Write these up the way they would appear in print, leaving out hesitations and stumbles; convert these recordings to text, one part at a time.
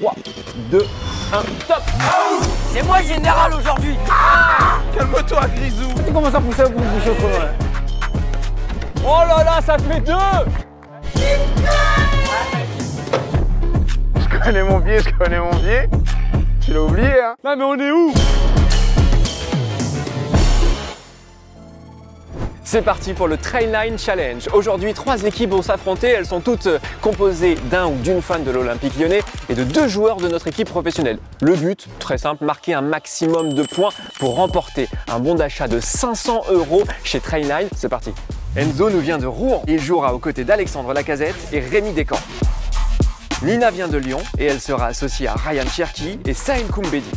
3, 2, 1, top. C'est moi le général aujourd'hui. Calme-toi, Grisou. Tu commences à pousser pour boucher autrement là. Oh là là, ça fait 2. Je connais mon pied, je connais mon pied. Tu l'as oublié, hein? Non mais on est où? C'est parti pour le Trainline Challenge. Aujourd'hui, 3 équipes vont s'affronter. Elles sont toutes composées d'un ou d'une fan de l'Olympique Lyonnais et de 2 joueurs de notre équipe professionnelle. Le but, très simple, marquer un maximum de points pour remporter un bon d'achat de 500 € chez Trainline. C'est parti. Enzo nous vient de Rouen. Il jouera aux côtés d'Alexandre Lacazette et Rémi Descamps. Nina vient de Lyon et elle sera associée à Ryan Cherki et Saïd Koumbedi.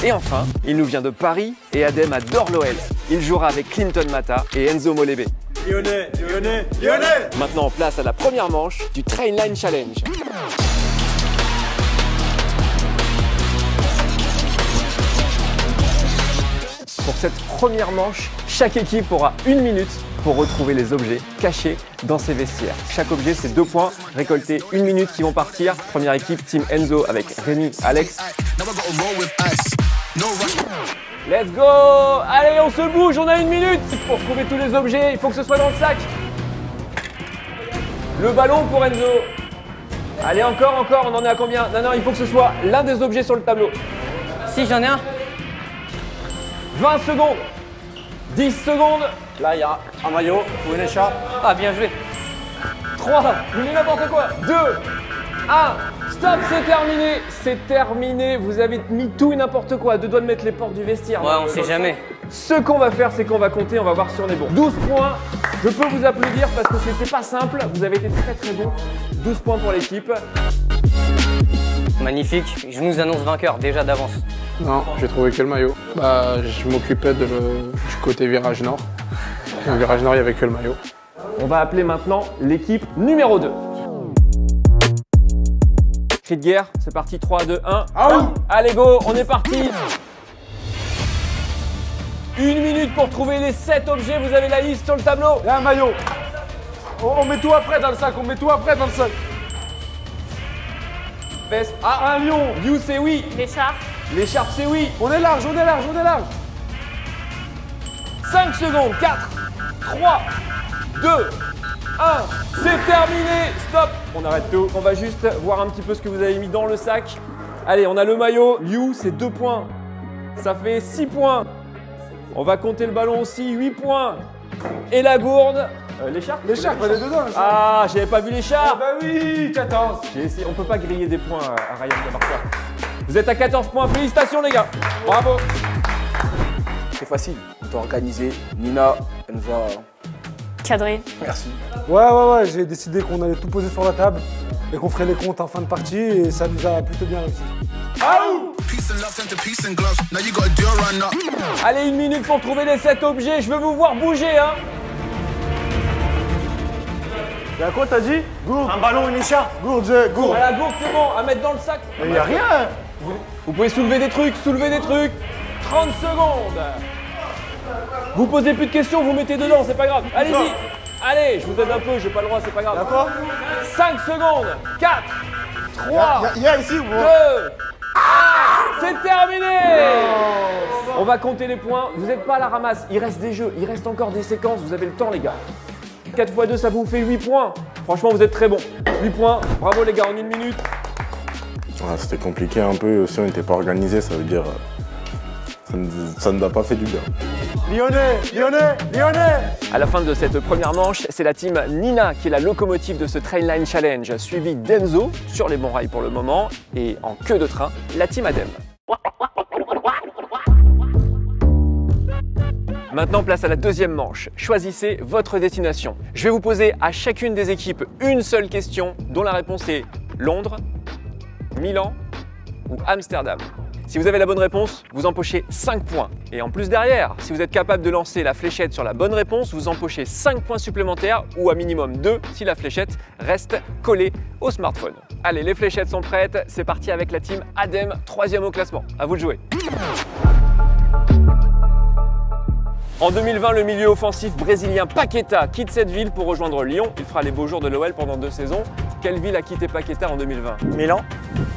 Et enfin, il nous vient de Paris et Adem adore l'OL. Il jouera avec Clinton Mata et Enzo Molébé. Lyonnais, Lyonnais, Lyonnais. Maintenant, place à la première manche du Trainline Challenge. Pour cette première manche, chaque équipe aura 1 minute pour retrouver les objets cachés dans ses vestiaires. Chaque objet, c'est 2 points récoltés, 1 minute qui vont partir. Première équipe, Team Enzo avec Rémi, Alex. Let's go! Allez, on se bouge, on a 1 minute pour trouver tous les objets. Il faut que ce soit dans le sac. Le ballon pour Enzo. Allez, encore, on en est à combien? Non, il faut que ce soit l'un des objets sur le tableau. Si j'en ai un. 20 secondes. 10 secondes. Là, il y a un maillot ou une écharpe. Ah, bien joué. 3, vous dites n'importe quoi. 2, 1, stop, c'est terminé. Vous avez mis tout et n'importe quoi. À 2 doigts de mettre les portes du vestiaire. Ouais, on sait jamais. Ce qu'on va faire, c'est qu'on va compter, on va voir si on est bon. 12 points. Je peux vous applaudir parce que c'était pas simple. Vous avez été très bon. 12 points pour l'équipe. Magnifique. Je nous annonce vainqueur déjà d'avance. Non, j'ai trouvé que le maillot. Bah, je m'occupais du côté virage nord. Au virage nord, il n'y avait que le maillot. On va appeler maintenant l'équipe numéro 2. Cri de guerre, c'est parti, 3, 2, 1. Allez go, on est parti. 1 minute pour trouver les 7 objets, vous avez la liste sur le tableau. Il y a un maillot. On met tout après dans le sac, Veste, un lion. You, c'est oui. L'écharpe. L'écharpe, c'est oui. On est large. 5 secondes, 4, 3, 2, 1. C'est terminé. Stop. On arrête tout. On va juste voir un petit peu ce que vous avez mis dans le sac. Allez, on a le maillot. You, c'est 2 points. Ça fait 6 points. On va compter le ballon aussi, 8 points. Et la gourde. L'écharpe, elle est dedans. Ah, j'avais pas vu l'écharpe. Bah oui, 14. J'ai essayé. On peut pas griller des points à Ryan Gabarca. Vous êtes à 14 points. Félicitations les gars. Bravo. C'est facile, on t'a organisé. Nina, elle nous a... Cadré. Merci. Ouais, j'ai décidé qu'on allait tout poser sur la table et qu'on ferait les comptes en fin de partie et ça nous a plutôt bien réussi. Allez, 1 minute pour trouver les 7 objets. Je veux vous voir bouger, hein. Y'a quoi t'as dit? Gourde. Un ballon, une écharpe. Gourde. À la gourde, c'est bon. À mettre dans le sac. Il y a rien. Vous pouvez soulever des trucs. 30 secondes. Vous posez plus de questions, vous mettez dedans, c'est pas grave. Allez-y. Allez, je vous aide un peu, j'ai pas le droit, c'est pas grave. D'accord. 5 secondes. 4, 3, Il y a ici ou 2, 1. C'est terminé. On va compter les points. Vous n'êtes pas à la ramasse. Il reste des jeux, il reste encore des séquences. Vous avez le temps, les gars. 4 x 2, ça vous fait 8 points. Franchement, vous êtes très bons. 8 points. Bravo, les gars, en 1 minute. Ouais, c'était compliqué un peu. Si on n'était pas organisé, ça veut dire... Ça ne nous a pas fait du bien. Lyonnais. À la fin de cette première manche, c'est la team Nina qui est la locomotive de ce Trainline Challenge, suivie d'Enzo, sur les bons rails pour le moment, et en queue de train, la team Adem. Maintenant, place à la deuxième manche. Choisissez votre destination. Je vais vous poser à chacune des équipes une seule question, dont la réponse est Londres, Milan ou Amsterdam. Si vous avez la bonne réponse, vous empochez 5 points. Et en plus derrière, si vous êtes capable de lancer la fléchette sur la bonne réponse, vous empochez 5 points supplémentaires ou à minimum 2 si la fléchette reste collée au smartphone. Allez, les fléchettes sont prêtes. C'est parti avec la team Adem, 3e au classement. À vous de jouer. En 2020, le milieu offensif brésilien Paqueta quitte cette ville pour rejoindre Lyon. Il fera les beaux jours de l'OL pendant 2 saisons. Quelle ville a quitté Paqueta en 2020? Milan.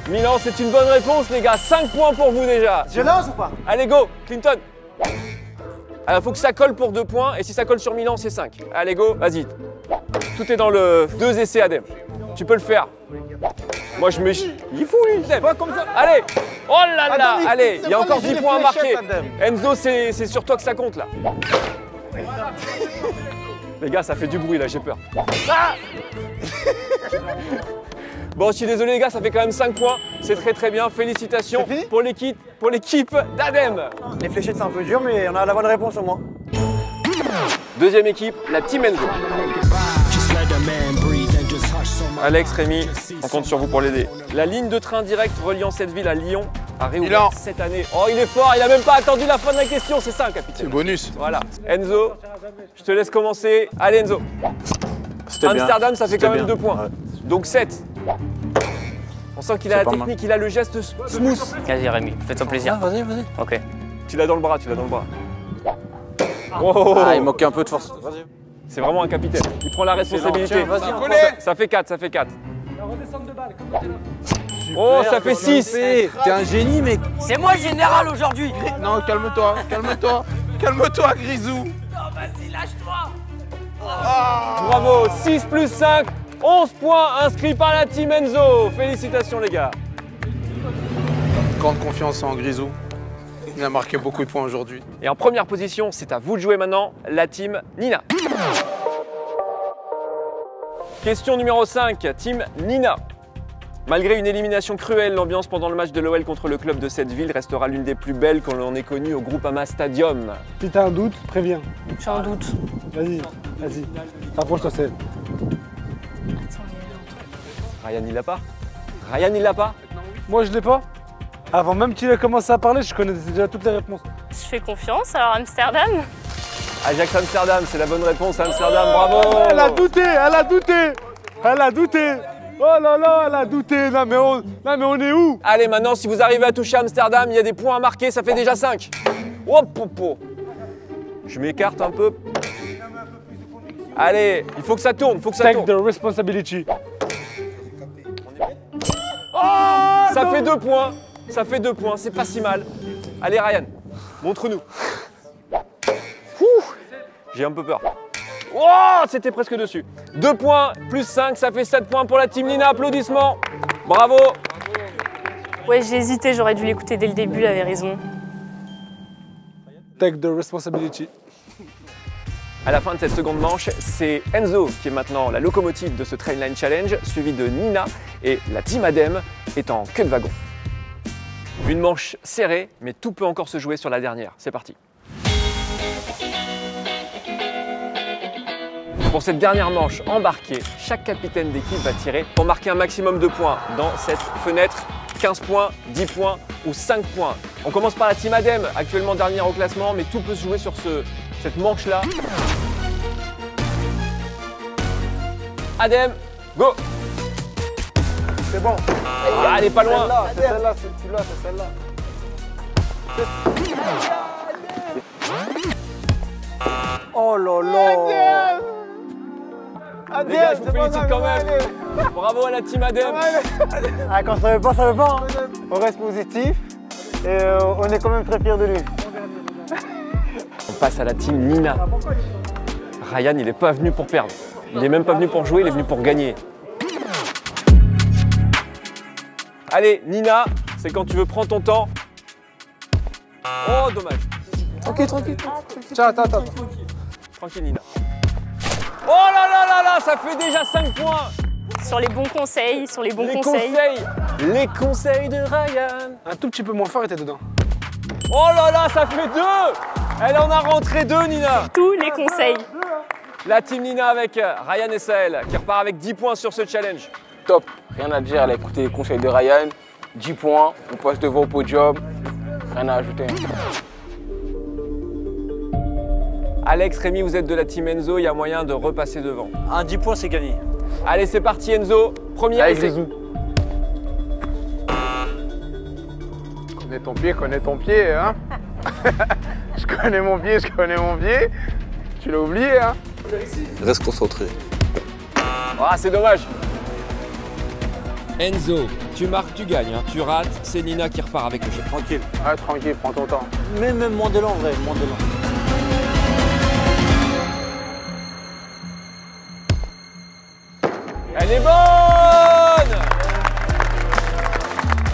Milan, c'est une bonne réponse, les gars. 5 points pour vous déjà. Je lance ou pas? Allez, go, Clinton. Alors, faut que ça colle pour 2 points. Et si ça colle sur Milan, c'est 5. Allez, go, vas-y. Tout est dans le 2 essais, Adem. Tu peux le faire. Moi, je me... Il est fou, lui, Adem. Pas comme ça. Allez. Oh là là. Attends, allez, il y a encore 10 points à marquer. Adem. Enzo, c'est sur toi que ça compte, là. Les gars, ça fait du bruit, là, j'ai peur. Ah Bon, je suis désolé, les gars, ça fait quand même 5 points. C'est très très bien. Félicitations C'est fini pour l'équipe d'Adem. Les fléchettes, c'est un peu dur, mais on a la bonne réponse au moins. Deuxième équipe, la Team Enzo. Alex, Rémi, on compte sur vous pour l'aider. La ligne de train direct reliant cette ville à Lyon a réouvert Milan. cette année. Oh, il est fort, il a même pas attendu la fin de la question, c'est ça, C'est capitaine. bonus. Voilà. Enzo, je te laisse commencer. Allez, Enzo. Amsterdam, ça fait quand même 2 points. Ouais. Donc 7. On sent qu'il a la pas technique, il a le geste smooth. Vas-y Rémi, fais-toi plaisir. Vas-y, vas-y. Ok. Tu l'as dans le bras, tu l'as dans le bras. Oh, Ah, il manquait un peu de force. Vas-y. c'est vraiment un capitaine. Il prend la responsabilité. Tiens, vas-y, on prend Ça fait 4, ça fait 4. Oh, ça fait 6. T'es un génie, mec. C'est moi le général aujourd'hui. Non, calme-toi, calme-toi. Calme-toi, Grisou. Vas-y, lâche-toi. Bravo, 6 plus 5, 11 points inscrits par la Team Enzo. Félicitations les gars. Grande confiance en Grisou. Il a marqué beaucoup de points aujourd'hui. Et en première position, c'est à vous de jouer maintenant, la Team Nina. Question numéro 5, Team Nina. Malgré une élimination cruelle, l'ambiance pendant le match de l'OL contre le club de cette ville restera l'une des plus belles qu'on en ait connues au Groupama Stadium. Si t'as un doute, préviens. J'ai un doute. Vas-y, vas-y. Rapproche-toi, c'est. Ryan, il l'a pas? Ryan, il l'a pas? Moi, je l'ai pas. Avant même qu'il ait commencé à parler, je connaissais déjà toutes les réponses. Je fais confiance, alors Amsterdam. Ajax Amsterdam, c'est la bonne réponse. Amsterdam, bravo! Elle a douté, elle a douté. Elle a douté. Oh là là, elle a douté. Là, mais on est où? Allez, maintenant, si vous arrivez à toucher Amsterdam, il y a des points à marquer, ça fait déjà 5. Hop, popo. Je m'écarte un peu. Allez, il faut que ça tourne, il faut que ça Take tourne. the responsibility. Ça fait 2 points, ça fait 2 points, c'est pas si mal. Allez, Ryan, montre-nous. Ouh, j'ai un peu peur. Oh, c'était presque dessus. 2 points plus 5, ça fait 7 points pour la Team Nina. Applaudissements. Bravo. Ouais, j'ai hésité, j'aurais dû l'écouter dès le début, il avait raison. Take the responsibility. À la fin de cette seconde manche, c'est Enzo qui est maintenant la locomotive de ce Trainline Challenge, suivi de Nina et la Team Adem est en queue de wagon. Une manche serrée, mais tout peut encore se jouer sur la dernière. C'est parti. Pour cette dernière manche embarquée, chaque capitaine d'équipe va tirer pour marquer un maximum de points dans cette fenêtre. 15 points, 10 points ou 5 points. On commence par la Team Adem, actuellement dernière au classement, mais tout peut se jouer sur cette manche-là. Adem, go! C'est bon. Ah, elle est pas loin. C'est celle-là, c'est celle-là. Oh là là. Les gars, je vous félicite quand même. Bravo à la Team Adem. Ah, quand ça veut pas, ça veut pas. Hein. On reste positif et on est quand même très fiers de lui. On passe à la Team Nina. Ryan, il n'est pas venu pour perdre. Il n'est même pas venu pour jouer, il est venu pour gagner. Allez, Nina, c'est quand tu veux, prends ton temps. Oh, dommage. Tranquille. Tiens, attends. Tranquille, Nina. Oh là là là là, ça fait déjà 5 points. Sur les bons conseils, sur les bons Les conseils. les conseils de Ryan. Un tout petit peu moins fort était dedans. Oh là là, ça fait 2. Elle en a rentré 2, Nina. Tous les conseils. La Team Nina avec Ryan et Sahel qui repart avec 10 points sur ce challenge. Top. Rien à dire, elle a écouté les conseils de Ryan. 10 points, on passe devant au podium. Rien à ajouter. Alex, Rémi, vous êtes de la Team Enzo, il y a moyen de repasser devant. Un 10 points, c'est gagné. Allez, c'est parti Enzo, premier Allez, essai. Grisou. Connais ton pied, hein. Je connais mon pied. Tu l'as oublié, hein. Reste concentré. Ah, c'est dommage. Enzo, tu marques, tu gagnes, hein. Tu rates, c'est Nina qui repart avec le chèque. Tranquille. Ouais, tranquille, prends ton temps. Même moins de l'an, vrai, moins de l'an. Elle est bonne!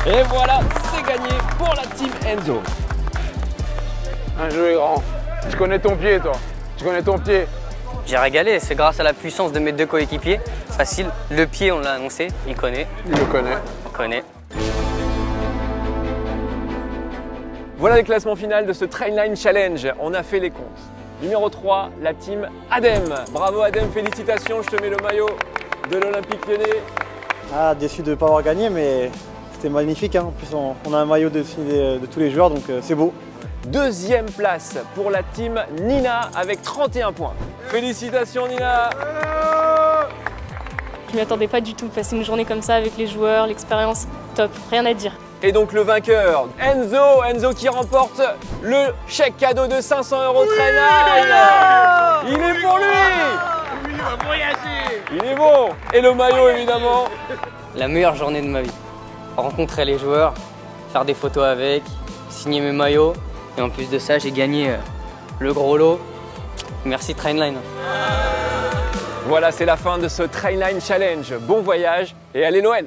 Et voilà, c'est gagné pour la team Enzo. Un jeu est grand. Tu connais ton pied, toi. Tu connais ton pied. J'ai régalé, c'est grâce à la puissance de mes deux coéquipiers. Facile, le pied, on l'a annoncé, il connaît. Il le connaît. On connaît. Voilà le classement final de ce Trainline Challenge. On a fait les comptes. Numéro 3, la team Adem. Bravo Adem, félicitations, je te mets le maillot de l'Olympique Lyonnais. Ah, déçu de ne pas avoir gagné, mais c'était magnifique. Hein. En plus, on a un maillot de tous les joueurs, donc c'est beau. Deuxième place pour la team Nina avec 31 points. Félicitations Nina! Je m'y attendais pas du tout. Passer une journée comme ça avec les joueurs, l'expérience, top, rien à dire. Et donc le vainqueur, Enzo qui remporte le chèque cadeau de 500 € Trainline. Il est pour lui! Il va voyager! Il est bon! Et le maillot évidemment. La meilleure journée de ma vie. Rencontrer les joueurs, faire des photos avec, signer mes maillots. Et en plus de ça, j'ai gagné le gros lot. Merci Trainline. Voilà, c'est la fin de ce Trainline Challenge. Bon voyage et allez Noël!